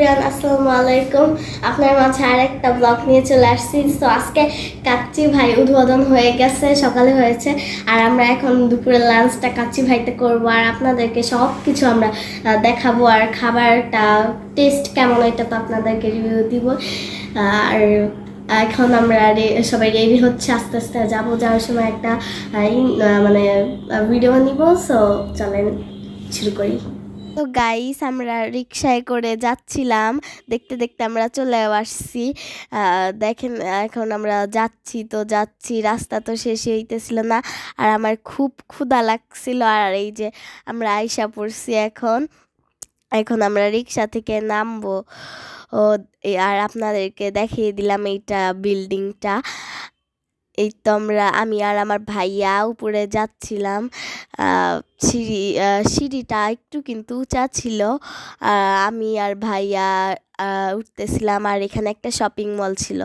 Everyone, আসসালামু আলাইকুম। আপনার মাঝে আরেকটা ব্লগ নিয়ে চলে আসছি। তো আজকে কাচ্চি ভাই উদ্বোধন হয়ে গেছে, সকালে হয়েছে। আর আমরা এখন দুপুরের লাঞ্চটা কাচ্চি ভাইতে করবো, আর আপনাদেরকে সব কিছু আমরা দেখাবো। আর খাবারটা টেস্ট কেমন এটা তো আপনাদেরকে রিভিউ দিব। আর এখন আমরা সবাই রেডি হচ্ছে, আস্তে আস্তে যাবো। যাওয়ার সময় একটা মানে ভিডিও নিব। সো চলেন শুরু করি। তো গাইস, আমরা রিক্সায় করে যাচ্ছিলাম, দেখতে দেখতে আমরা চলেও আসছি। দেখেন এখন আমরা যাচ্ছি, রাস্তা তো শেষই হইতেছিল না। আর আমার খুব ক্ষুধা লাগছিল। আর এই যে আমরা আইসা পড়ছি এখন। এখন আমরা রিক্সা থেকে নামবো। ও আর আপনাদেরকে দেখিয়ে দিলাম এইটা বিল্ডিংটা। এই তো আমি আর আমার ভাইয়া উপরে যাচ্ছিলাম। সিঁড়িটা একটু কিন্তু উঁচা ছিল। আমি আর ভাইয়া উঠতেছিলাম। আর এখানে একটা শপিং মল ছিল।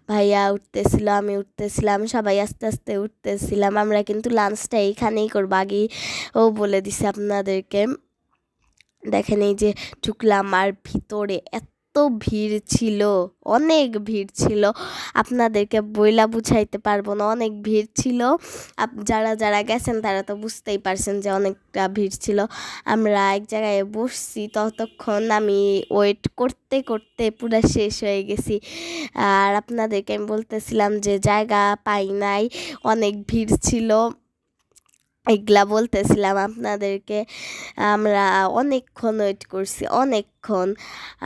ভাইয়া উঠতেছিল, আমি উঠতেছিলাম, সবাই আস্তে আস্তে উঠতেছিলাম। আমরা কিন্তু লাঞ্চটা এইখানেই করবো, আগেই ও বলে দিছে আপনাদেরকে। দেখেন এই যে ঢুকলাম, আর ভিতরে এত ভিড় ছিল, অনেক ভিড় ছিল। আপনাদেরকে বইলা বুঝাইতে পারবো না, অনেক ভিড় ছিল। যারা যারা গেছেন তারা তো বুঝতেই পারছেন যে অনেকটা ভিড় ছিল। আমরা এক জায়গায় বসছি, ততক্ষণ আমি ওয়েট করতে করতে পুরো শেষ হয়ে গেছি। আর আপনাদেরকে আমি বলতেছিলাম যে জায়গা পাই নাই, অনেক ভিড় ছিল, এগুলা বলতেছিলাম আপনাদেরকে। আমরা অনেকক্ষণ ওয়েট করছি, অনেকক্ষণ।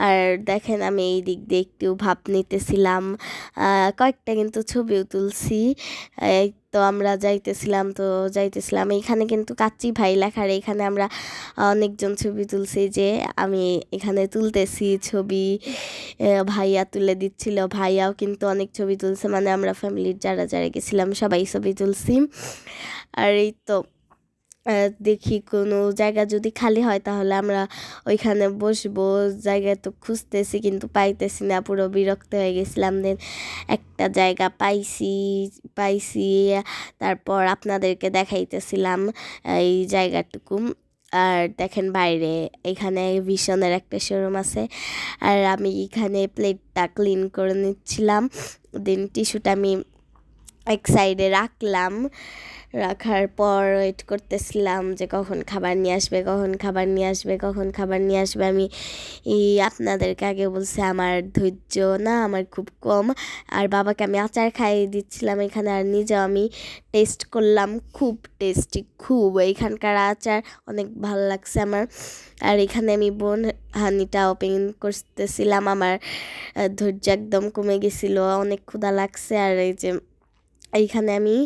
আর দেখেন আমি এই দিক দিয়ে একটু ভাব নিতেছিলাম, কয়েকটা কিন্তু ছবিও তুলছি। এই তো আমরা যাইতেছিলাম এইখানে কিন্তু কাচ্চি ভাই লেখার, এখানে আমরা অনেকজন ছবি তুলছি। যে আমি এখানে তুলতেছি ছবি, ভাইয়া তুলে দিচ্ছিল, ভাইয়াও কিন্তু অনেক ছবি তুলছে। মানে আমরা ফ্যামিলির যারা যারা গেছিলাম সবাই ছবি তুলছি। আর এই তো দেখি কোনো জায়গা যদি খালি হয় তাহলে আমরা ওইখানে বসবো। জায়গা তো খুঁজতেছি কিন্তু পাইতেছি না, পুরো বিরক্ত হয়ে গেছিলাম। দেন একটা জায়গা পাইছি, তারপর আপনাদেরকে দেখাইতেছিলাম এই জায়গাটুকু। আর দেখেন বাইরে এখানে ভিশনের একটা শোরুম আছে। আর আমি এখানে প্লেটটা ক্লিন করে নিচ্ছিলাম। দেন টিস্যুটা আমি এক সাইডে রাখার পর ওয়েট করতেছিলাম যে কখন খাবার নিয়ে আসবে। আমি আপনাদেরকে আগে বলছি আমার ধৈর্য না, আমার খুব কম। আর বাবাকে আমি আচার খাইয়ে দিচ্ছিলাম এখানে, আর নিজেও আমি টেস্ট করলাম, খুব টেস্টি, খুব। এইখানকার আচার অনেক ভালো লাগছে আমার। আর এখানে আমি হানিটা ওপেন করতেছিলাম, আমার ধৈর্য একদম কমে গেছিলো, অনেক ক্ষুধা লাগছে। আর এই যে এইখানে আমি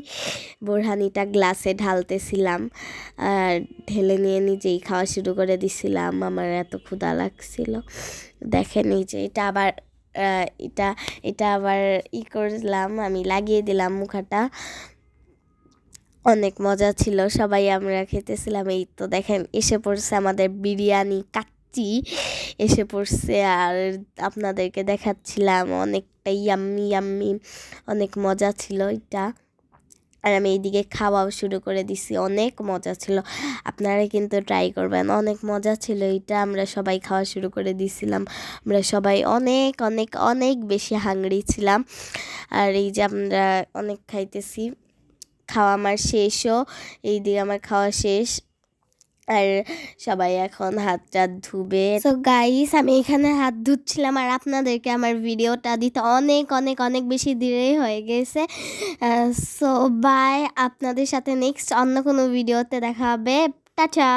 বোরহানিটা গ্লাসে ঢালতেছিলাম, আর ঢেলে নিয়ে নিজেই খাওয়া শুরু করে দিছিলাম, আমার এত ক্ষুধা লাগছিল। দেখেন এই যে এটা আবার করলাম, আমি লাগিয়ে দিলাম মুখাটা। অনেক মজা ছিল, সবাই আমরা খেতেছিলাম। এই তো দেখেন এসে পড়ছে আমাদের বিরিয়ানি কাচ্চি এসে পড়ছে। আর আপনাদেরকে দেখাচ্ছিলাম, অনেকটা ইয়াম্মি, অনেক মজা ছিল এটা। আর আমি এইদিকে খাওয়াও শুরু করে দিছি, অনেক মজা ছিল। আপনারা কিন্তু ট্রাই করবেন, অনেক মজা ছিল এটা। আমরা সবাই খাওয়া শুরু করে দিছিলাম, আমরা সবাই অনেক অনেক অনেক বেশি হাংরি ছিলাম। আর এই যে আমরা অনেক খাইতেছি, খাওয়া আমার শেষও, এইদিকে আমার খাওয়া শেষ। আর সবাই এখন হাত টাত ধুবে। তো গাইস, আমি এখানে হাত ধুচ্ছিলাম, আর আপনাদেরকে আমার ভিডিওটা দিতে অনেক অনেক অনেক বেশি দেরি হয়ে গেছে। সো বাই, আপনাদের সাথে নেক্সট অন্য কোনো ভিডিওতে দেখা হবে। টাটা।